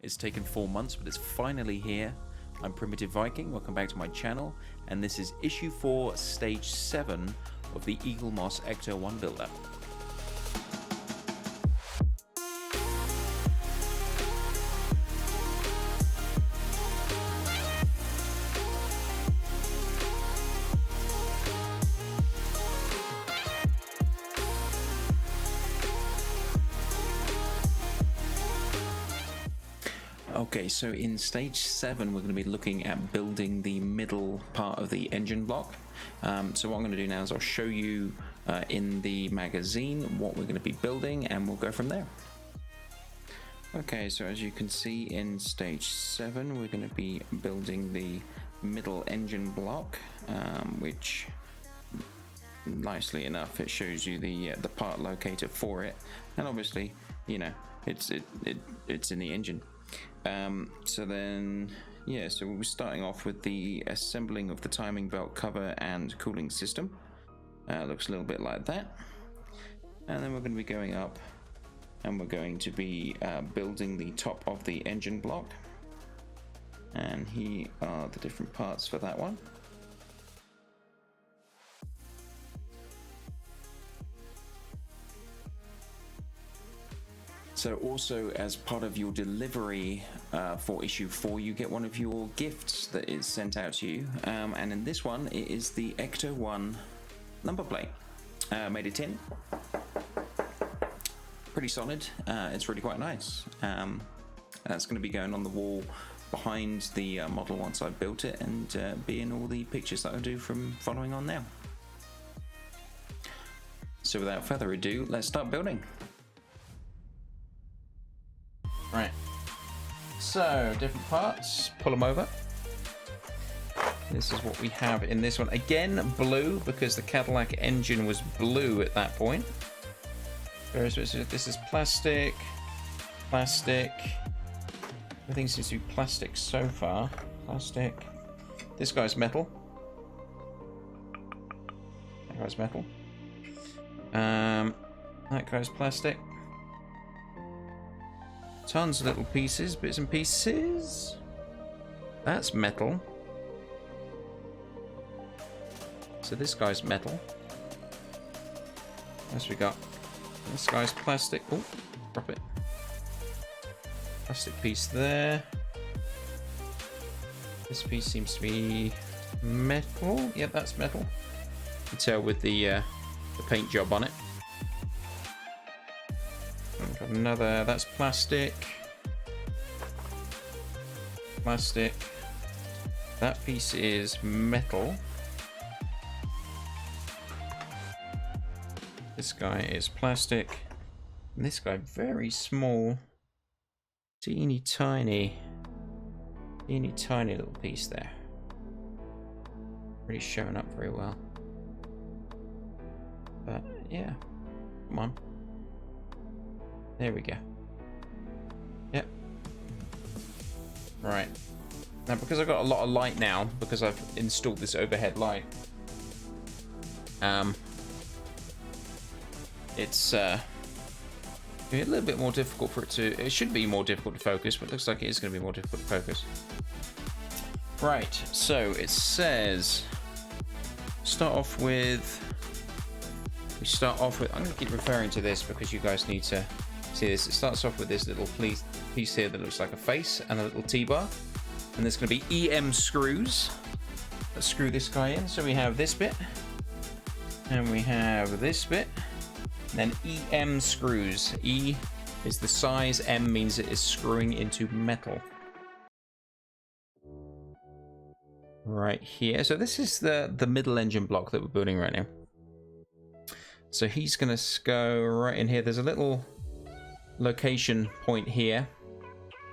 It's taken 4 months, but it's finally here. I'm Primitive Viking, welcome back to my channel, and this is issue 4, stage 7 of the Eaglemoss Ecto-1 build-up. Okay, so in stage 7 we're going to be looking at building the middle part of the engine block. So what I'm going to do now is I'll show you in the magazine what we're going to be building, and we'll go from there. Okay, so as you can see in stage 7 we're going to be building the middle engine block, which nicely enough it shows you the part locator for it, and obviously, you know, it's in the engine. So then, yeah, so we'll be starting off with the assembling of the timing belt cover and cooling system. Looks a little bit like that. And then we're going to be going up and we're going to be building the top of the engine block. And here are the different parts for that one. So also, as part of your delivery for issue 4, you get one of your gifts that is sent out to you, and in this one it is the Ecto-1 number plate, made of tin. Pretty solid. It's really quite nice. That's going to be going on the wall behind the model once I've built it, and be in all the pictures that I do from following on now. So without further ado, let's start building. Right, so different parts, pull them over. This is what we have in this one. Again, blue, because the Cadillac engine was blue at that point. This is plastic, plastic. Everything seems to be plastic so far. Plastic. This guy's metal. That guy's metal. That guy's plastic. Tons of little pieces, bits and pieces. That's metal. So this guy's metal. What else we got? This guy's plastic. Oh, drop it. Plastic piece there. This piece seems to be metal. Yep, that's metal. You can tell with the paint job on it. Got another, that's plastic. Plastic. That piece is metal. This guy is plastic. And this guy, very small. Teeny tiny little piece there. Really showing up very well. But yeah, come on. There we go. Yep. Right. Now, because I've got a lot of light now, because I've installed this overhead light, it's a little bit more difficult for it to... It should be more difficult to focus, but it looks like it is going to be more difficult to focus. Right, so it says... Start off with... We start off with... I'm going to keep referring to this because you guys need to... See this, it starts off with this little piece here that looks like a face and a little T-bar, and there's going to be EM screws that screw this guy in. So we have this bit, and we have this bit, and then EM screws. E is the size, M means it is screwing into metal. Right here, so this is the middle engine block that we're building right now. So he's going to go right in here. There's a little location point here,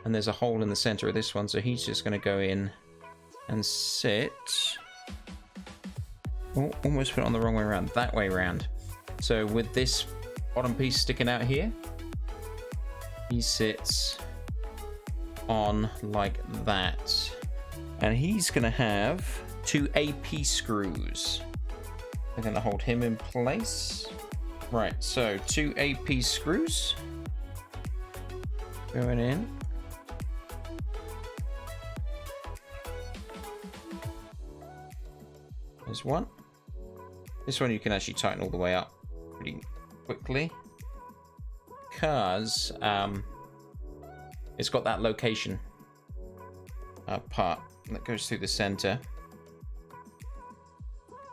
and there's a hole in the center of this one, so he's just going to go in and sit. Oh, almost put it on the wrong way around, that way around. So with this bottom piece sticking out here, he sits on like that, and he's going to have 2 AP screws. They're going to hold him in place. Right, so 2 AP screws going in. There's one. This one you can actually tighten all the way up pretty quickly because it's got that location part that goes through the center.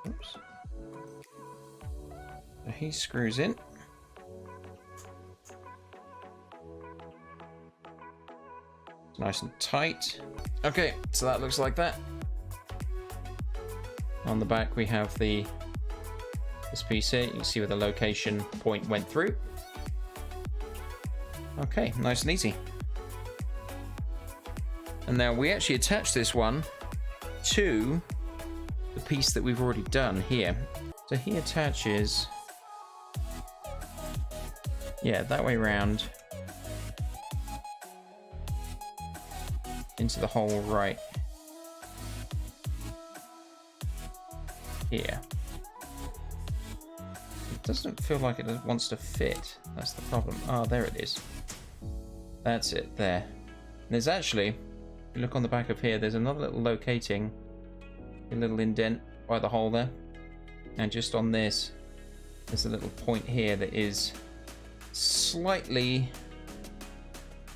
Oops. So he screws in. It's nice and tight. Okay, so that looks like that. On the back we have this piece here. You can see where the location point went through. Okay, nice and easy. And now we actually attach this one to the piece that we've already done here. So he attaches, yeah, that way around into the hole right here. It doesn't feel like it wants to fit. That's the problem. Oh, there it is. That's it, there. And there's actually, if you look on the back of here, there's another little locating, a little indent by the hole there. And just on this, there's a little point here that is slightly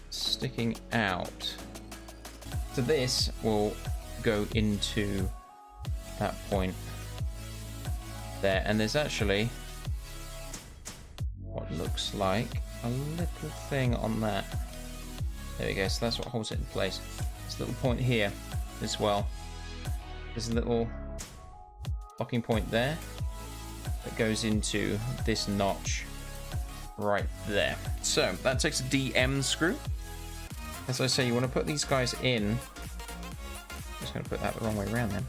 sticking out. So this will go into that point there. And there's actually what looks like a little thing on that. There we go. So that's what holds it in place. There's a little point here as well. There's a little locking point there that goes into this notch right there. So that takes a DM screw. As I say, you want to put these guys in. I'm just going to put that the wrong way around then.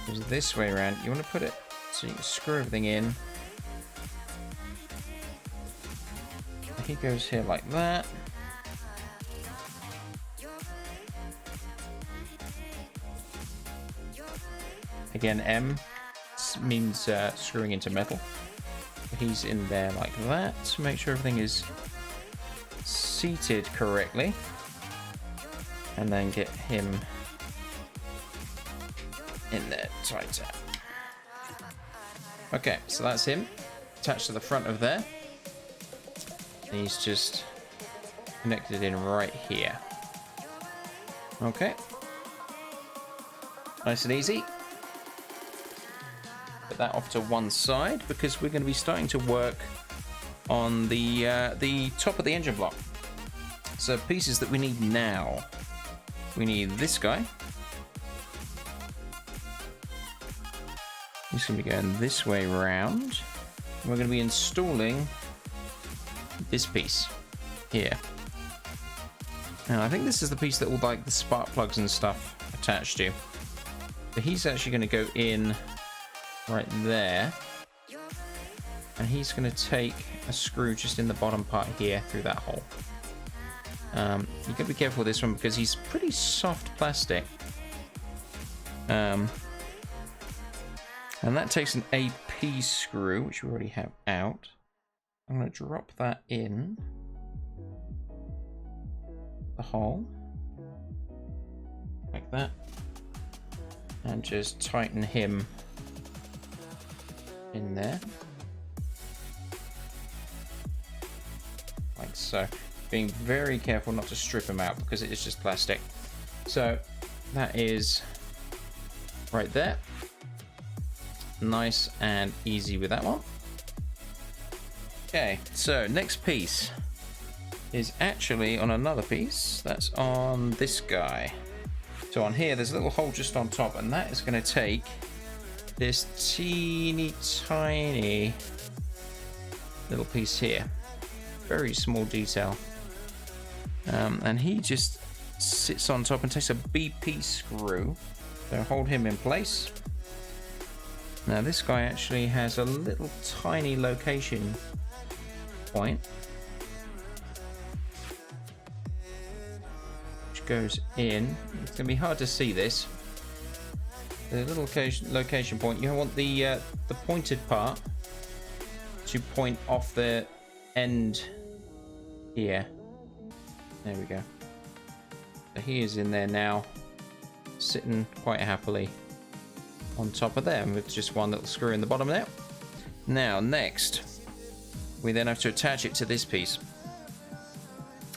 Because this way around, you want to put it so you can screw everything in. He goes here like that. Again, M means screwing into metal. He's in there like that to make sure everything is seated correctly. And then get him in there tighter. Okay, so that's him attached to the front of there. And he's just connected in right here. Okay. Nice and easy. Put that off to one side because we're going to be starting to work on the top of the engine block. So pieces that we need now. We need this guy. He's going to be going this way around. We're going to be installing this piece here. And I think this is the piece that all like the spark plugs and stuff attached to. But he's actually going to go in right there. And he's going to take a screw just in the bottom part here through that hole. You've got to be careful with this one because he's pretty soft plastic. And that takes an AP screw, which we already have out. I'm going to drop that in the hole like that and just tighten him in there like so, being very careful not to strip him out because it is just plastic. So that is right there, nice and easy with that one. Okay, so next piece is actually on another piece. That's on this guy. So on here, there's a little hole just on top, and that is going to take this teeny tiny little piece here. Very small detail. And he just sits on top and takes a BP screw to hold him in place. Now this guy actually has a little tiny location point which goes in. It's going to be hard to see this. The little location point, you want the pointed part to point off the end here. There we go. So he is in there now, sitting quite happily on top of there, with just one little screw in the bottom there. Now, next, we then have to attach it to this piece.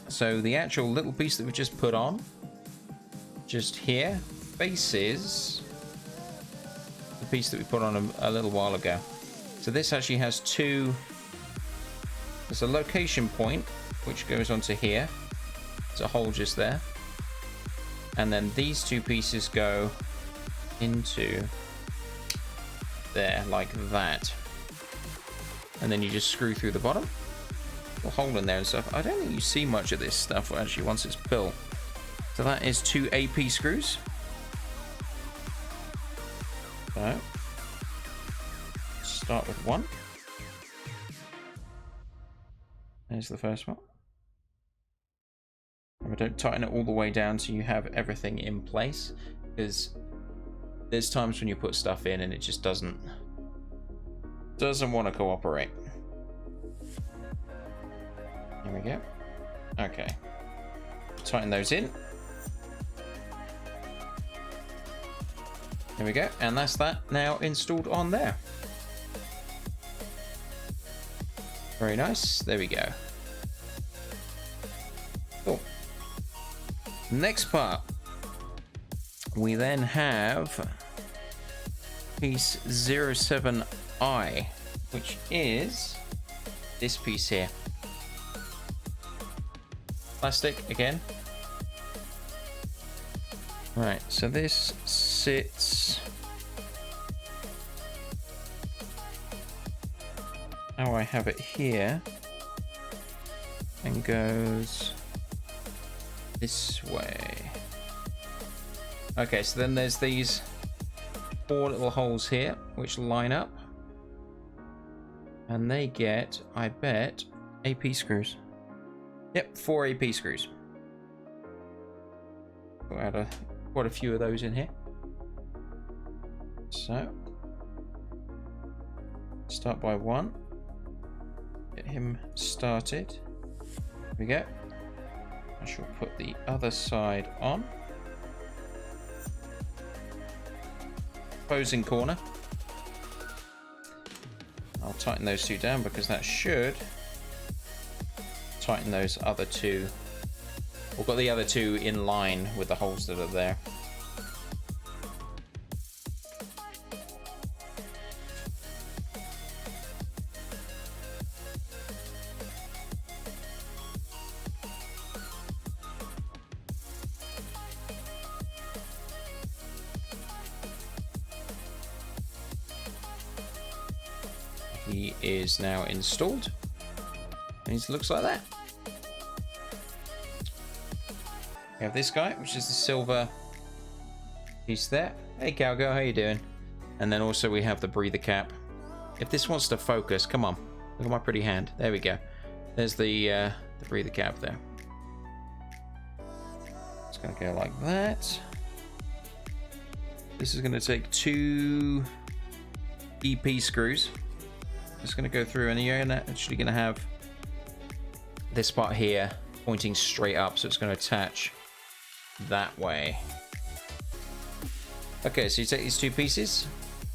So the actual little piece that we just put on, just here, faces the piece that we put on a little while ago. So this actually has two, there's a location point, which goes onto here. There's a hole just there. And then these two pieces go into there, like that. And then you just screw through the bottom. A hole in there and stuff. I don't think you see much of this stuff actually once it's built. So that is 2 AP screws. So, start with one. There's the first one. Remember, don't tighten it all the way down so you have everything in place, because there's times when you put stuff in and it just doesn't want to cooperate. Here we go. Okay. Tighten those in. There we go. And that's that now installed on there. Very nice. There we go. Cool. Next part. We then have piece 07I, which is this piece here. Plastic again. Right, so this sits how I have it here and goes this way. Okay, so then there's these 4 little holes here which line up, and they get, I bet, AP screws. Yep, 4 AP screws. We'll add quite a few of those in here. So, start by 1. Get him started. Here we go. I shall put the other side on. Opposing corner. I'll tighten those 2 down because that should tighten those other 2. We've got the other 2 in line with the holes that are there. He is now installed. And it looks like that. We have this guy, which is the silver piece there. Hey Cowgirl, how you doing? And then also we have the breather cap. If this wants to focus, come on. Look at my pretty hand. There we go. There's the breather cap there. It's going to go like that. This is going to take 2 EP screws. It's going to go through, and you're actually going to have this part here pointing straight up, so it's going to attach that way. Okay, so you take these 2 pieces,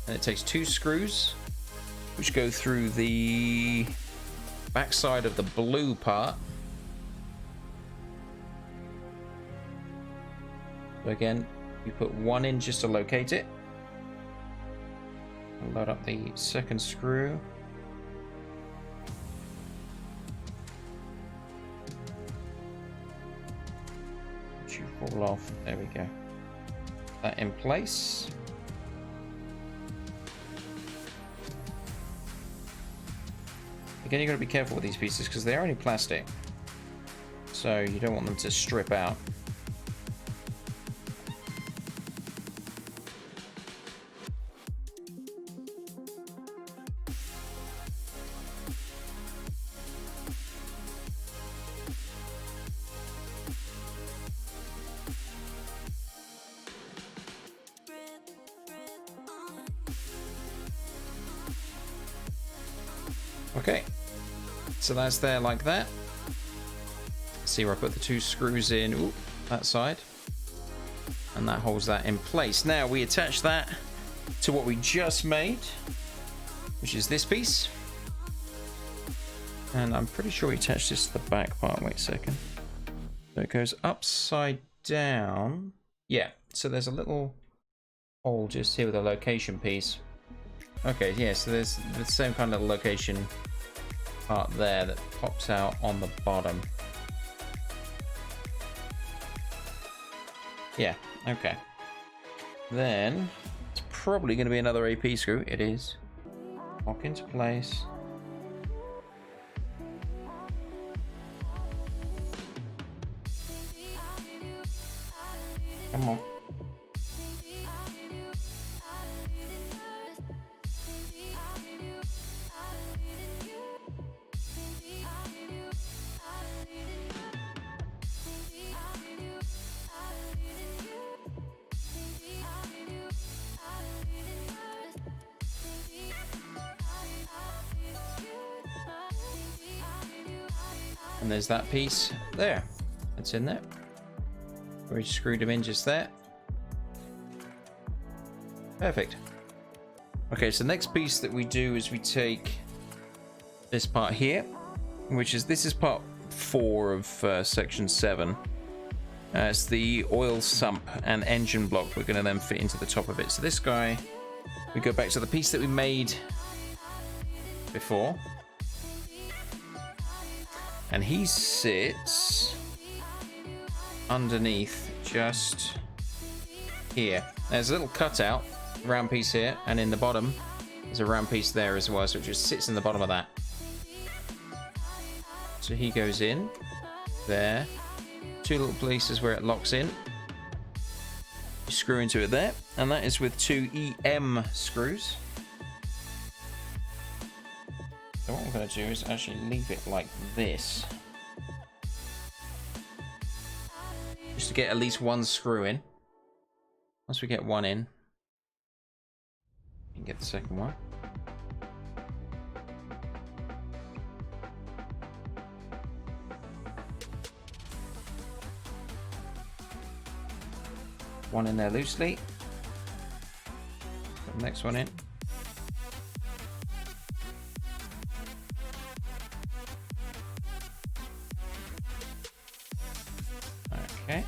and it takes 2 screws, which go through the back side of the blue part. So again, you put 1 in just to locate it. I'll load up the second screw. Fall off. There we go. That in place. Again, you've got to be careful with these pieces because they're only plastic, so you don't want them to strip out. Okay, so that's there like that. See where I put the 2 screws in. Ooh, that side, and that holds that in place. Now we attach that to what we just made, which is this piece. And I'm pretty sure we attached this to the back part. Wait a second. So it goes upside down. Yeah, so there's a little hole just here with a location piece. Okay, yeah, so there's the same kind of location part there that pops out on the bottom. Yeah, okay. Then it's probably going to be another AP screw. It is. Lock into place. Come on. And there's that piece there. It's in there. We screwed them in just there. Perfect. Okay, so the next piece that we do is we take this part here, which is, this is part 4 of section 7. It's the oil sump and engine block we're going to then fit into the top of it. So this guy, we go back to the piece that we made before. And he sits underneath just here. There's a little cutout, round piece here, and in the bottom there's a round piece there as well, so it just sits in the bottom of that. So he goes in there, 2 little places where it locks in. You screw into it there, and that is with 2 EM screws. So what I'm going to do is actually leave it like this, just to get at least 1 screw in. Once we get 1 in, you can get the second one. One in there loosely. Put the next one in. Okay.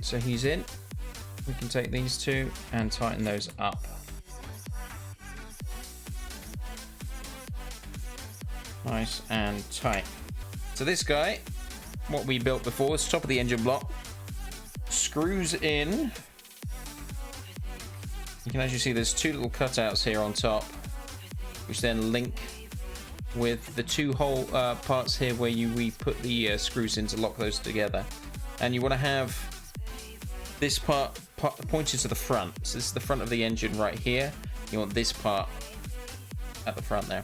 So he's in. We can take these 2 and tighten those up. Nice and tight. So this guy, what we built before, is top of the engine block. Screws in. You can actually see there's 2 little cutouts here on top, which then link with the 2 hole parts here where we put the screws in to lock those together. And you want to have this part pointed to the front. So this is the front of the engine right here. You want this part at the front there.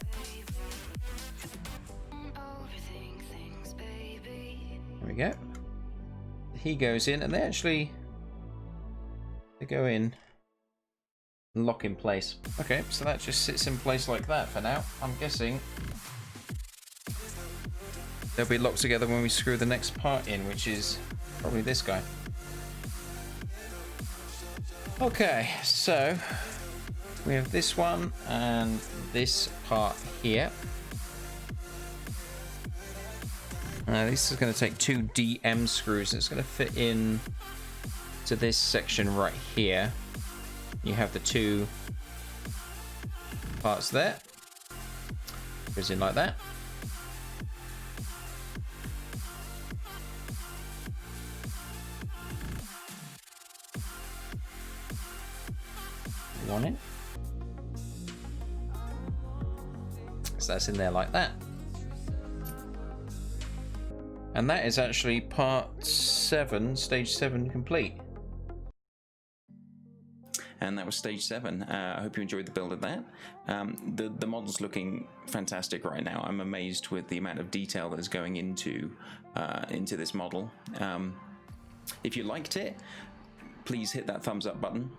There we go. He goes in, and they go in and lock in place. Okay, so that just sits in place like that for now. I'm guessing they'll be locked together when we screw the next part in, which is probably this guy. Okay, so we have this one and this part here. This is going to take 2 DM screws. It's going to fit in to this section right here. You have the 2 parts there. Goes in like that. One in. So that's in there like that. And that is actually part 7, stage 7 complete. And that was stage 7. I hope you enjoyed the build of that. The model's looking fantastic right now. I'm amazed with the amount of detail that is going into this model. If you liked it, please hit that thumbs up button.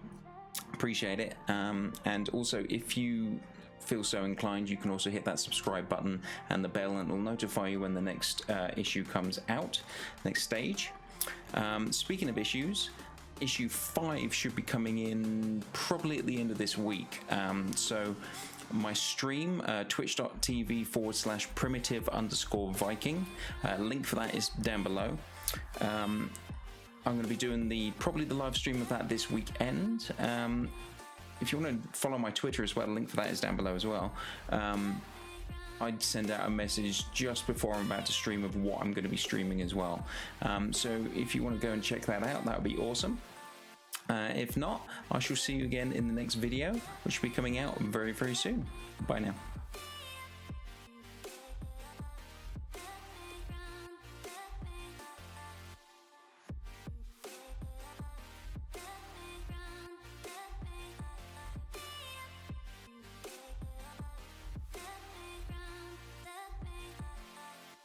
Appreciate it. And also, if you feel so inclined, you can also hit that subscribe button and the bell, and it will notify you when the next issue comes out, next stage. Speaking of issues, issue 5 should be coming in probably at the end of this week. So my stream, twitch.tv/primitive_Viking. Link for that is down below. I'm going to be doing probably the live stream of that this weekend. If you want to follow my Twitter as well, the link for that is down below as well. I'd send out a message just before I'm about to stream of what I'm going to be streaming as well. So if you want to go and check that out, that would be awesome. If not, I shall see you again in the next video, which will be coming out very, very soon. Bye now.